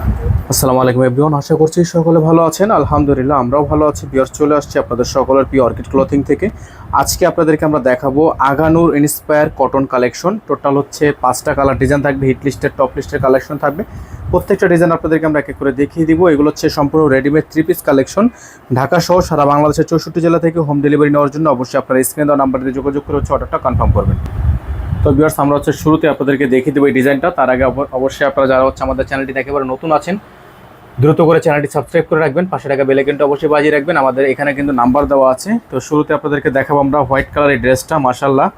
আসসালামু আলাইকুম এভরিওয়ান, আশা করছি সকলে ভালো আছেন। আলহামদুলিল্লাহ আমরাও ভালো আছি। ভিউয়ার্স, চলে আসছে আপনাদের সকলের প্রিয় অর্কিড ক্লথিং থেকে। আজকে আপনাদেরকে আমরা দেখাবো Aganoor inspire cotton collection. Total হচ্ছে 5টা কালার ডিজাইন থাকবে, হিট লিস্টের টপ লিস্টের কালেকশন থাকবে। প্রত্যেকটা ডিজাইন আপনাদেরকে আমরা এক এক করে দেখিয়ে দিব। এগুলো হচ্ছে সম্পূর্ণ রেডিমেড 3 পিস কালেকশন। ঢাকা সহ সারা বাংলাদেশের 64 জেলা থেকে হোম ডেলিভারি নেওয়ার জন্য অবশ্যই আপনারা স্ক্রিনে দেওয়া নাম্বারটিতে যোগাযোগ করে অর্ডারটা কনফার্ম করবেন। তো ভিউয়ার্স, আমরা শুরুতে আপনাদেরকে দেখিয়ে দেবো এই ডিজাইনটা। তার আগে অবশ্যই আপনারা যারা আমাদের চ্যানেলটি একেবারে নতুন আছেন, দ্রুত করে চ্যানেলটি সাবস্ক্রাইব করে রাখবেন, পাশে টাকা বেল আইকনটা অবশ্যই বাজিয়ে রাখবেন। আমাদের এখানে কিন্তু নাম্বার দেওয়া আছে। তো শুরুতে আপনাদেরকে দেখাবো আমরা হোয়াইট কালারের ড্রেসটা। মাশাআল্লাহ,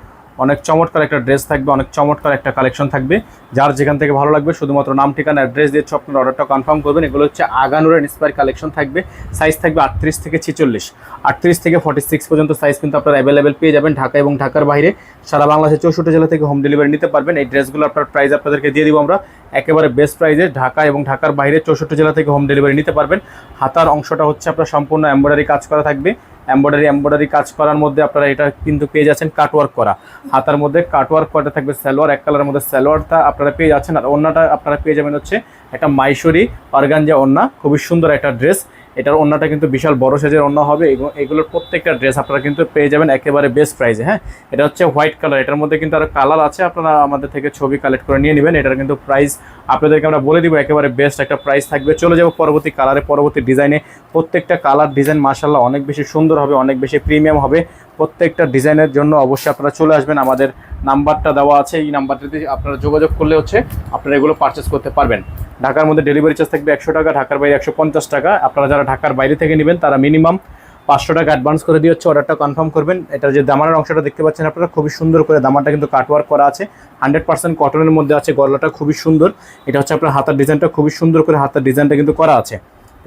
অনেক চমৎকার একটা ড্রেস থাকবে, অনেক চমৎকার একটা কালেকশন থাকবে। যার যেখান থেকে ভালো লাগবে শুধুমাত্র নাম, ঠিকানা, অ্যাড্রেস দিয়ে আপনার অর্ডারটা কনফার্ম করবেন। এগুলো হচ্ছে আগানুরের ইন্সপায়ার কালেকশন থাকবে। সাইজ থাকবে 38 থেকে 46, 38 থেকে 46 পর্যন্ত সাইজ কিন্তু আপনারা অ্যাভেলেবেল পেয়ে যাবেন ঢাকা এবং ঢাকার বাইরে সারা বাংলাদেশের 64 জেলা থেকে হোম ডেলিভারি নিতে পারবেন। এই ড্রেসগুলো আপনার প্রাইস আপনাদেরকে দিয়ে দিব আমরা একেবারে বেস্ট প্রাইজে। ঢাকা এবং ঢাকার বাইরে 64 জেলা থেকে হোম ডেলিভারি নিতে পারবেন। হাতার অংশটা হচ্ছে আপনার সম্পূর্ণ এমব্রয়ডারি কাজ করা থাকবে। এমব্রয়ডারি কাজ করার মধ্যে আপনারা এটা কিন্তু পেয়ে যাচ্ছেন কাটওয়ার্ক করা। হাতার মধ্যে কাটওয়ার্ক করা থাকবে। সালোয়ার এক কালারের মধ্যে সালোয়ারটা আপনারা পেয়ে যাচ্ছেন। আর ওড়নাটা আপনারা পেয়ে যাবেন হচ্ছে একটা মাইশরি অর্গানজা ওড়না, খুবই সুন্দর একটা ড্রেস। এটার ওড়নাটা কিন্তু বিশাল বড় সাইজের ওড়না হবে। এগুলোর প্রত্যেকটা ড্রেস আপনারা কিন্তু পেয়ে যাবেন একেবারে বেস্ট প্রাইসে। হ্যাঁ, এটা হচ্ছে হোয়াইট কালার। এটার মধ্যে কিন্তু আরও কালার আছে, আপনারা আমাদের থেকে ছবি কালেক্ট করে নিয়ে নেবেন। এটার কিন্তু প্রাইস আপনাদেরকে আমরা বলে দিব, একেবারে বেস্ট একটা প্রাইস থাকবে। চলে যাব পরবর্তী কালারে, পরবর্তী ডিজাইনে। প্রত্যেকটা কালার ডিজাইন মাশাআল্লাহ অনেক বেশি সুন্দর হবে, অনেক বেশি প্রিমিয়াম হবে। প্রত্যেকটা ডিজাইনের জন্য অবশ্যই আপনারা চলে আসবেন। আমাদের নাম্বারটা দেওয়া আছে, এই নাম্বারটিতে আপনারা যোগাযোগ করলে হচ্ছে আপনারা এগুলো পারচেস করতে পারবেন। ঢাকার মধ্যে ডেলিভারি চার্জ থাকবে 100 টাকা, ঢাকার বাইরে 150 টাকা। আপনারা যারা ঢাকার বাইরে থেকে নেবেন তারা মিনিমাম 500 টাকা অ্যাডভান্স করে দিয়ে হচ্ছে অর্ডারটা কনফার্ম করবেন। এটা যে দামানের অংশটা দেখতে পাচ্ছেন আপনারা, খুবই সুন্দর করে দামানটা কিন্তু কাটওয়ার্ক করা আছে। 100% কটনের মধ্যে আছে। গলাটা খুবই সুন্দর। এটা হচ্ছে আপনার হাতার ডিজাইনটা খুবই সুন্দর করে হাতার ডিজাইনটা কিন্তু করা আছে।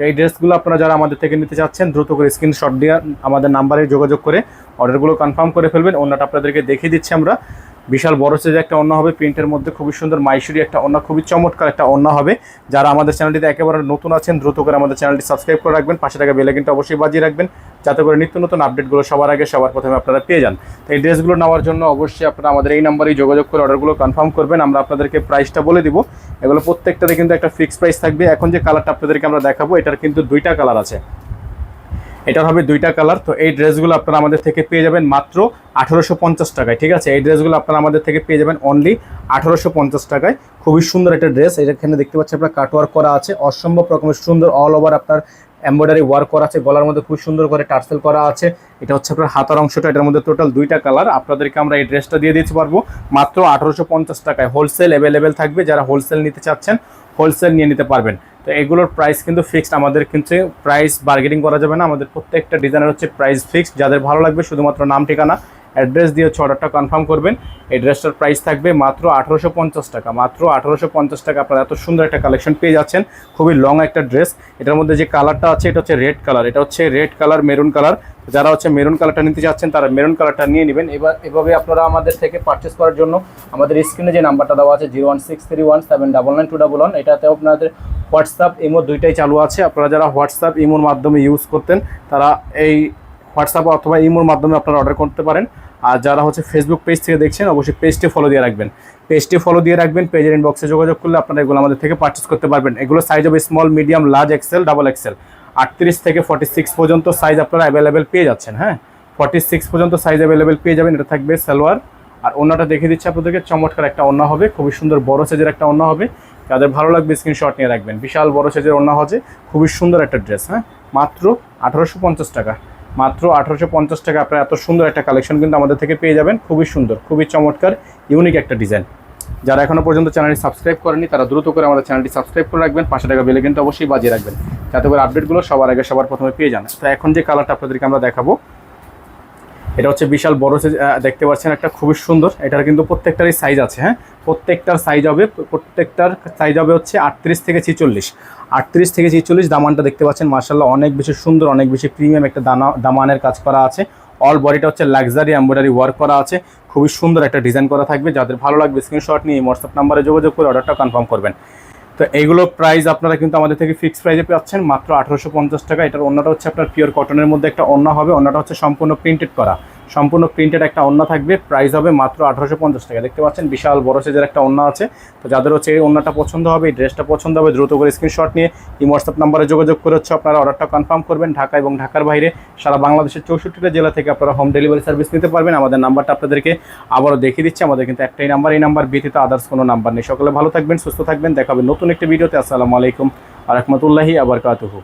এই ড্রেসগুলো আপনারা যারা আমাদের থেকে নিতে চাচ্ছেন দ্রুত করে স্ক্রিনশট দিয়ে আমাদের নাম্বারে যোগাযোগ করে অর্ডারগুলো কনফার্ম করে ফেলবেন। ওড়নাটা আপনাদেরকে দেখিয়ে দিচ্ছি আমরা। বিশাল বড় সাইজের একটা ওড়না হবে, প্রিন্টের মধ্যে খুবই সুন্দর মাইশরি একটা ওড়না, খুবই চমৎকার একটা ওড়না হবে। যারা আমাদের চ্যানেলটিতে একেবারে নতুন আছেন দ্রুত করে আমাদের চ্যানেলটি সাবস্ক্রাইব করে রাখবেন, পাশে টাকা বেল আইকনটা অবশ্যই বাজিয়ে রাখবেন, যাতে করে নিত্য নতুন আপডেটগুলো সবার আগে সবার প্রথমে আপনারা পেয়ে যান। তো এই ড্রেসগুলো নেওয়ার জন্য অবশ্যই আপনারা আমাদের এই নাম্বারেই যোগাযোগ করে অর্ডারগুলো কনফার্ম করবেন। আমরা আপনাদেরকে প্রাইসটা বলে দিব। এগুলো প্রত্যেকটাতে কিন্তু একটা ফিক্সড প্রাইস থাকবে। এখন যে কালারটা আপনাদেরকে আমরা দেখাবো, এটার কিন্তু 2টা কালার আছে। এটার হবে 2টা কালার। তো এই ড্রেসগুলো আপনারা আমাদের থেকে পেয়ে যাবেন মাত্র 1850 টাকায়। ঠিক আছে, এই ড্রেসগুলো আপনারা আমাদের থেকে পেয়ে যাবেন অনলি 1850 টাকায়। খুবই সুন্দর একটা ড্রেস। এখানে দেখতে পাচ্ছেন আপনার কাটওয়ার্ক করা আছে, অসম্ভব রকমের সুন্দর। অল ওভার আপনার এমব্রয়ডারি ওয়ার্ক করা আছে। গলার মধ্যে খুব সুন্দর করে টার্সেল করা আছে। এটা হচ্ছে আপনার হাতার অংশটা। এটার মধ্যে টোটাল 2টা কালার। আপনাদেরকে আমরা এই ড্রেসটা দিয়ে দিতে পারবো মাত্র 1850 টাকায়। হোলসেল অ্যাভেলেবেল থাকবে, যারা হোলসেল নিতে চাচ্ছেন হোলসেল নিয়ে নিতে পারবেন। তো এগুলোর প্রাইস কিন্তু ফিক্সড, আমাদের কিন্তু প্রাইস বার্গেনিং করা যাবে না। আমাদের প্রত্যেকটা ডিজাইনের হচ্ছে প্রাইস ফিক্সড। যাদের ভালো লাগবে শুধুমাত্র নাম, ঠিকানা, অ্যাড্রেস দিয়ে হচ্ছে অর্ডারটা কনফার্ম করবেন। এই ড্রেসটার প্রাইস থাকবে মাত্র 1850 টাকা। মাত্র 1850 টাকা আপনারা এত সুন্দর একটা কালেকশন পেয়ে যাচ্ছেন। খুবই লং একটা ড্রেস। এটার মধ্যে যে কালারটা আছে এটা হচ্ছে রেড কালার। এটা হচ্ছে রেড কালার, মেরুন কালার। যারা হচ্ছে মেরুন কালারটা নিতে চাচ্ছেন তারা মেরুন কালারটা নিয়ে নেবেন। এভাবে আপনারা আমাদের থেকে পারচেস করার জন্য আমাদের স্ক্রিনে যে নাম্বারটা দেওয়া আছে 01631799211, এটাতে আপনাদের হোয়াটসঅ্যাপ ইমো দুইটাই চালু আছে। আপনারা যারা হোয়াটসঅ্যাপ ইমোর মাধ্যমে ইউজ করতেন তারা এই হোয়াটসঅ্যাপ অথবা ইমোর মাধ্যমে আপনারা অর্ডার করতে পারেন। আর যারা হচ্ছে ফেসবুক পেজ থেকে দেখছেন অবশ্যই পেজটি ফলো দিয়ে রাখবেন। পেজের ইনবক্সে যোগাযোগ করলে আপনারা এগুলো আমাদের থেকে পারচেস করতে পারবেন। এগুলো সাইজ হবে small, medium, large, XL, double XL. 38 থেকে 46 পর্যন্ত সাইজ আপনারা অ্যাভেলেবেল পেয়ে যাচ্ছেন। হ্যাঁ, 46 পর্যন্ত সাইজ অ্যাভেলেবেল পেয়ে যাবেন। এটা থাকবে সালোয়ার। আর ওড়নাটা দেখিয়ে দিচ্ছি আপনাদেরকে, চমৎকার একটা ওড়না হবে, খুবই সুন্দর বড় সাইজের একটা ওড়না হবে। যাদের ভালো লাগবে স্ক্রিনশট নিয়ে রাখবেন। বিশাল বড় সাইজের ওড়না হচ্ছে, খুবই সুন্দর একটা ড্রেস। হ্যাঁ, মাত্র 1850 টাকা। মাত্র 1850 টাকা আপনারা এত সুন্দর একটা কালেকশন কিন্তু আমাদের থেকে পেয়ে যাবেন। খুবই সুন্দর, খুবই চমৎকার, ইউনিক একটা ডিজাইন। যারা এখনো পর্যন্ত চ্যানেলটি সাবস্ক্রাইব করেনি তারা দ্রুত করে আমাদের চ্যানেলটি সাবস্ক্রাইব করে রাখবেন, পাশে টাকা বেলে কিন্তু অবশ্যই বাজিয়ে রাখবেন, যাতে করে আপডেটগুলো সবার আগে সবার প্রথমে পেয়ে যান। তো এখন যে কালারটা আপনাদেরকে আমরা দেখাবো এটা হচ্ছে বিশাল বড় সাইজ, দেখতে পাচ্ছেন একটা খুবই সুন্দর। এটার কিন্তু প্রত্যেকটারই সাইজ আছে। হ্যাঁ, প্রত্যেকটার সাইজ হবে হচ্ছে 38 থেকে 46। 38 থেকে 46 দামানটা দেখতে পাচ্ছেন মাশাআল্লাহ অনেক বেশি সুন্দর, অনেক বেশি প্রিমিয়াম একটা দামানের কাজ করা আছে। অল বডিটা হচ্ছে লাক্সারি এমব্রয়ডারি ওয়ার্ক করা আছে। খুবই সুন্দর একটা ডিজাইন করা থাকবে। যাদের ভালো লাগবে স্ক্রিনশট নিয়ে হোয়াটসঅ্যাপ নাম্বারে যোগাযোগ করে অর্ডারটা কনফার্ম করবেন। তো এইগুলো প্রাইস আপনারা কিন্তু আমাদের থেকে ফিক্সড প্রাইসে পাচ্ছেন মাত্র 1850 টাকা। এটার ওড়নাটা হচ্ছে আপনার পিওর কটনের মধ্যে একটা ওড়না হবে। ওড়নাটা হচ্ছে সম্পূর্ণ প্রিন্টেড করা, সম্পূর্ণ প্রিন্টেড একটা ওড়না থাকবে, প্রাইস হবে মাত্র 1850 টাকা। দেখতে পাচ্ছেন বিশাল বড় সাইজের একটা ওড়না আছে। তো যাদের হচ্ছে এই ওড়নাটা পছন্দ হবে, এই ড্রেসটা পছন্দ হবে, দ্রুত করে স্ক্রিনশট নিয়ে এই হোয়াটসঅ্যাপ নাম্বারে যোগাযোগ করে হচ্ছে আপনারা অর্ডারটা কনফার্ম করবেন। ঢাকা এবং ঢাকার বাইরে সারা বাংলাদেশের 64টা জেলা থেকে আপনারা হোম ডেলিভারি সার্ভিস নিতে পারবেন। আমাদের নাম্বারটা আপনাদেরকে আবারও দেখিয়ে দিচ্ছি, আমাদের কিন্তু একটাই নাম্বার, এই নাম্বার ব্যতীত আদার্স কোনো নাম্বার নেই। সকলে ভালো থাকবেন, সুস্থ থাকবেন, দেখা হবে নতুন একটি ভিডিওতে। আসসালামু আলাইকুম ওয়া রাহমাতুল্লাহি ওয়া বারাকাতুহু।